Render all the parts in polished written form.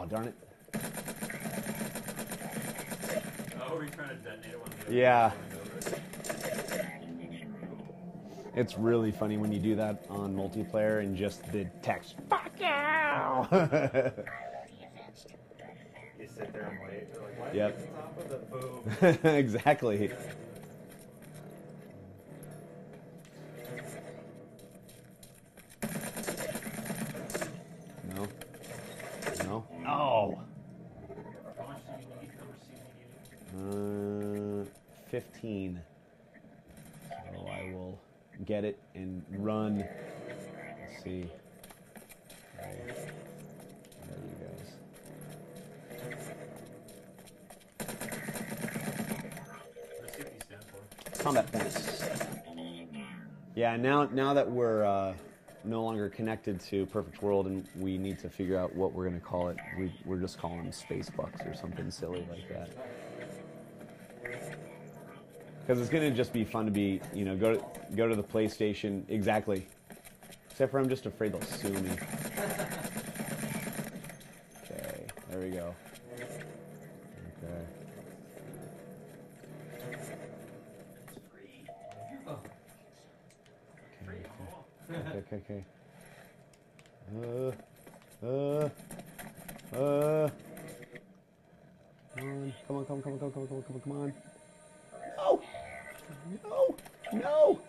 darn it. Oh, were you trying to detonate it when Yeah. It's really funny when you do that on multiplayer and just the text, fuck you! You sit there and wait. You're like, why Yep. is it on top of the boom? Exactly. No. No. Oh! How much do you need? How much do you need? 15. So I will get it and run. Let's see. Right. There you guys. What does CP stand for? Combat points. Yeah, now that we're no longer connected to Perfect World and we need to figure out what we're going to call it, we're just calling them space bucks or something silly like that. Because it's going to just be fun to be, you know, go to the PlayStation. Exactly. Except for I'm just afraid they'll sue me. Okay, there we go. Okay. Okay. Come on. No!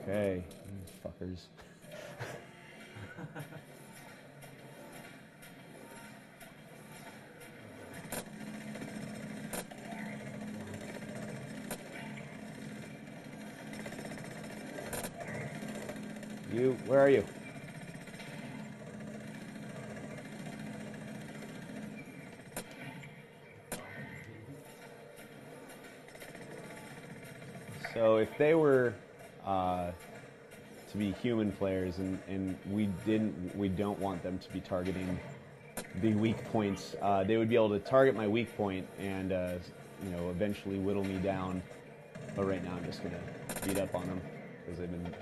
Okay, you fuckers. Where are you? So if they were to be human players, and we don't want them to be targeting the weak points, they would be able to target my weak point and eventually whittle me down. But right now I'm just gonna beat up on them because they've been.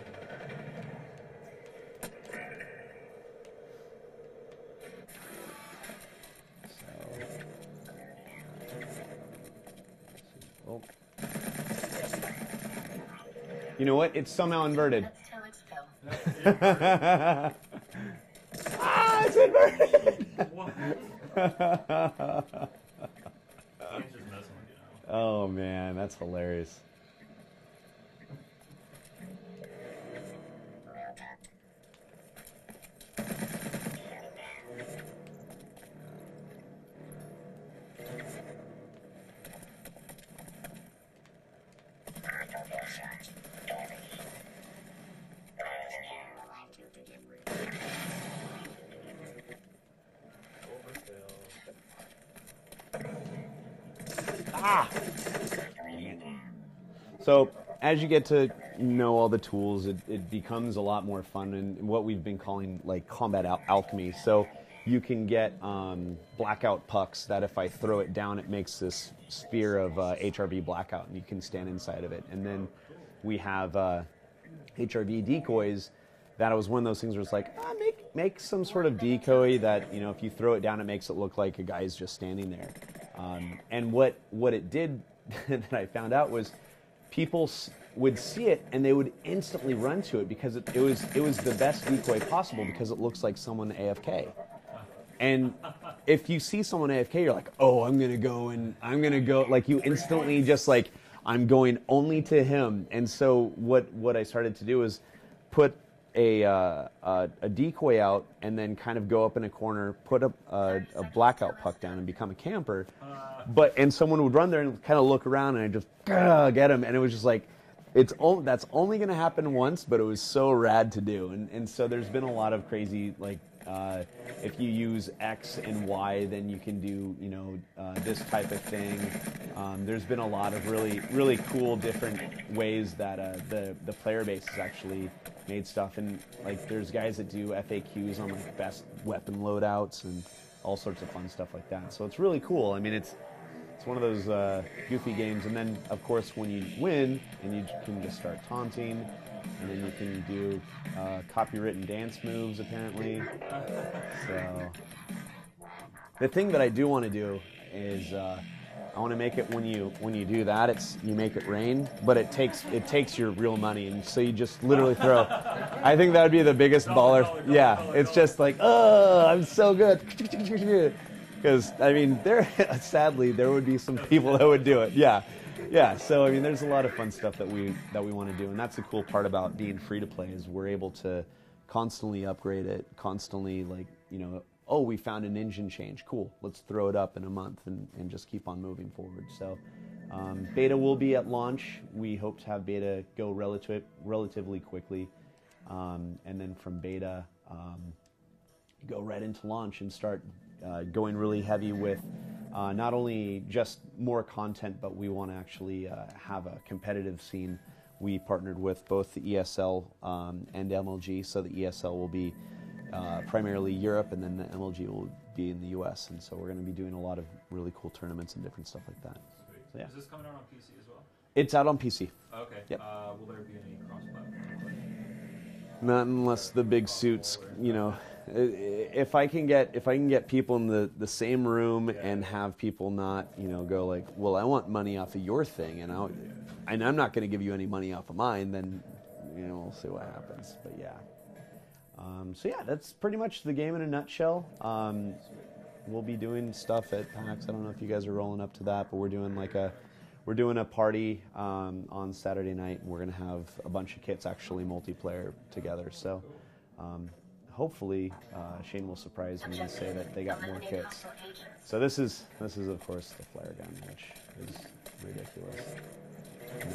Oh. You know what? It's somehow inverted. Ah, it's inverted! What? Game's just messing with you now. Oh man, that's hilarious. Ah! So, as you get to know all the tools, it becomes a lot more fun, and what we've been calling like combat alchemy. So, you can get blackout pucks that if I throw it down, it makes this sphere of HRV blackout, and you can stand inside of it. And then we have HRV decoys. That was one of those things where it's like, make some sort of decoy that, you know, if you throw it down, it makes it look like a guy's just standing there. And what it did that I found out was people would see it and they would instantly run to it because it was the best decoy possible because it looks like someone AFK. And if you see someone AFK, you're like, oh, I'm going to go, like you instantly just like, I'm going only to him. And so what I started to do is put a decoy out and then kind of go up in a corner, put a blackout puck down and become a camper. And someone would run there and kind of look around and I just get him. And it was just like, that's only going to happen once, but it was so rad to do. And so there's been a lot of crazy, like, if you use X and Y, then you can do, you know, this type of thing. There's been a lot of really, really cool different ways that the player base has actually made stuff. And like, there's guys that do FAQs on like best weapon loadouts and all sorts of fun stuff like that. So it's really cool. I mean, it's one of those goofy games. And then, of course, when you win, and you can just start taunting, and then you can do copywritten dance moves, apparently. So the thing that I do want to do is I want to make it when you do that, you make it rain, but it takes your real money, and so you just literally throw. I think that would be the biggest baller. Yeah, it's just like, oh, I'm so good. Because I mean, sadly there would be some people that would do it. Yeah. So I mean, there's a lot of fun stuff that we want to do, and that's the cool part about being free to play is we're able to constantly upgrade it, constantly oh, we found an engine change. Cool. Let's throw it up in a month and just keep on moving forward. So beta will be at launch. We hope to have beta go relatively quickly. And then from beta, go right into launch and start going really heavy with not only just more content, but we want to actually have a competitive scene. We partnered with both the ESL and MLG, so the ESL will be primarily Europe, and then the MLG will be in the US, and so we're going to be doing a lot of really cool tournaments and different stuff like that. So, yeah. Is this coming out on PC as well? It's out on PC. Okay. Yep. Will there be any cross-platform? Not unless the big suits, if I can get people in the same room and have people not, go like, well, I want money off of your thing, and I'm not going to give you any money off of mine, then we'll see what happens. But yeah. So yeah, that's pretty much the game in a nutshell. We'll be doing stuff at PAX. I don't know if you guys are rolling up to that, but we're doing a party on Saturday night, and we're gonna have a bunch of kits actually multiplayer together. So hopefully Shane will surprise me and say that they got more kits. So this is of course the flare gun, which is ridiculous.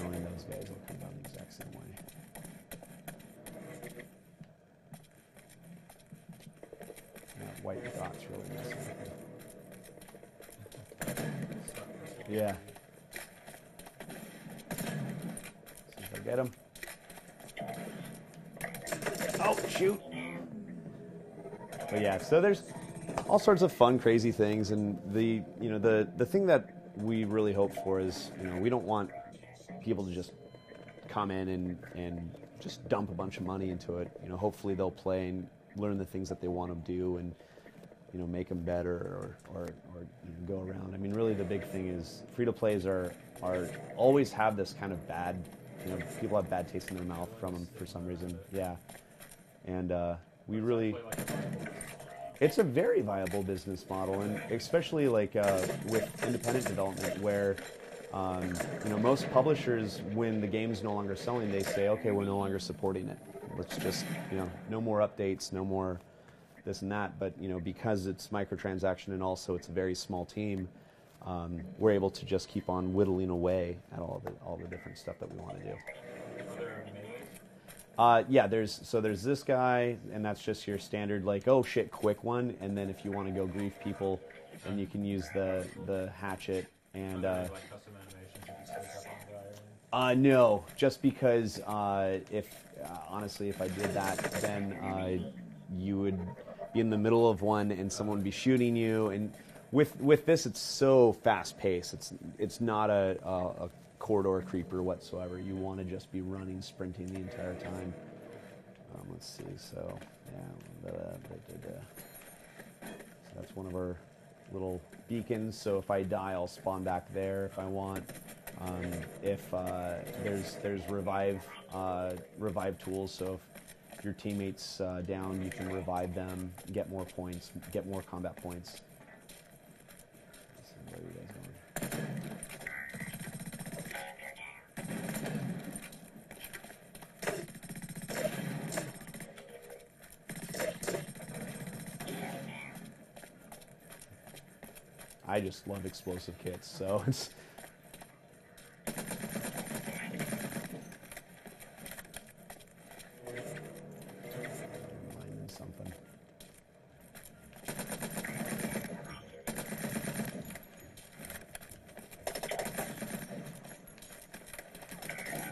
Knowing those guys will come down the exact same way. That white dot's really messing with me. Yeah. See if I get him. Oh, shoot! But yeah, so there's all sorts of fun, crazy things, and the thing that we really hope for is, we don't want people to just come in and just dump a bunch of money into it. Hopefully they'll play and learn the things that they want to do, and make them better or go around. I mean, really the big thing is free-to-plays are always have this kind of bad, people have bad taste in their mouth from them for some reason. Yeah. And we really, it's a very viable business model, and especially like with independent development where most publishers, when the game's no longer selling, they say, okay, we're no longer supporting it. Let's just, no more updates, no more this and that. But, because it's microtransaction and also it's a very small team, we're able to just keep on whittling away at all the different stuff that we want to do. Yeah, there's this guy, and that's just your standard, like, oh shit, quick one. And then if you want to go grief people, then you can use the hatchet. And no, just because honestly, if I did that, then you would be in the middle of one and someone would be shooting you. And with this, it's so fast paced. It's not a corridor creeper whatsoever. You want to just be running, sprinting the entire time. Let's see. So yeah, so that's one of our little beacons. So if I die, I'll spawn back there if I want. If there's revive tools. So if your teammate's down, you can revive them, get more points, get more combat points. Let's see, where are you guys going? I just love explosive kits, so it's. Remind me something.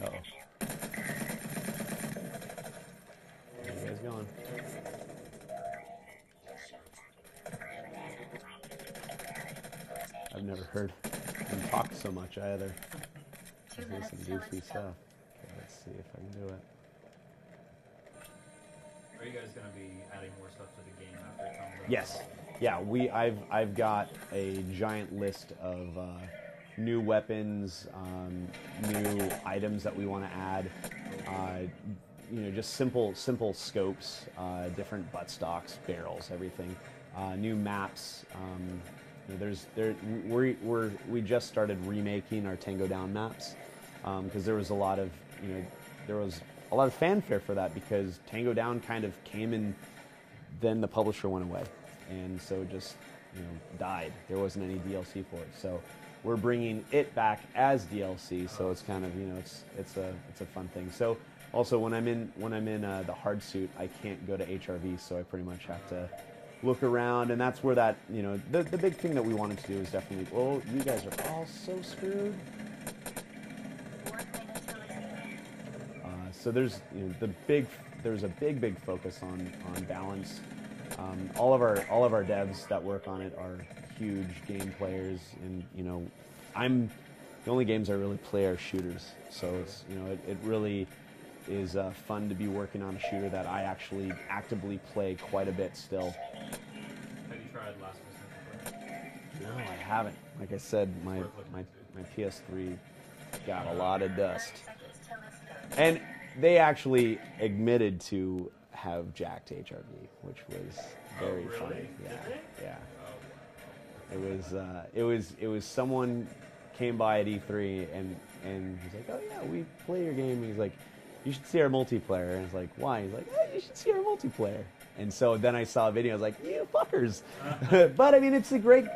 Uh-oh. Where are you guys going? I've never heard and talk so much either. Just do some goofy stuff. Okay, let's see if I can do it. Are you guys going to be adding more stuff to the game after it comes out? Yes. Yeah, I've got a giant list of new weapons, new items that we want to add. You know, just simple scopes, different buttstocks, barrels, everything. New maps. You know, we just started remaking our Tango Down maps because there was a lot of fanfare for that because Tango Down kind of came and then the publisher went away, and so it just died. There wasn't any DLC for it, so we're bringing it back as DLC. So it's kind of it's a fun thing. So also when I'm in the Hardsuit, I can't go to HRV, so I pretty much have to look around, and that's where that the big thing that we wanted to do is definitely. Oh, you guys are all so screwed. So there's there's a big focus on balance. All of our devs that work on it are huge game players, and the only games I really play are shooters. So it's it really is fun to be working on a shooter that I actually actively play quite a bit still. Have you tried Last Mission? No, I haven't. Like I said, my PS3 got a lot of dust. And they actually admitted to have jacked HRV, which was very funny. Yeah. It was someone came by at E3 and he's like, "Oh yeah, we play your game." And he's like, "You should see our multiplayer." And it's like, "Why?" He's like, "You should see our multiplayer." And so then I saw a video. I was like, "You fuckers!" But I mean, it's a great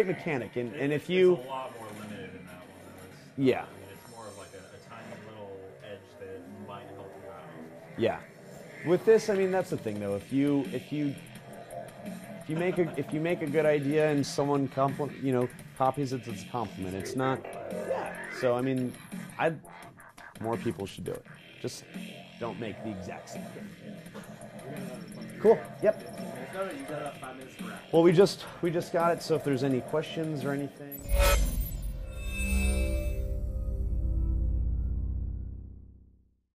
mechanic. And if you, it's a lot more limited in that one. Yeah. It's more of like a tiny little edge that might help you out. Yeah. With this, I mean, that's the thing though. If you make a good idea and someone copies it, it's a compliment. It's not. Yeah. So I mean, more people should do it. Just don't make the exact same thing. Cool. Yep. You got about 5 minutes to wrap. Well, we just got it. So if there's any questions or anything.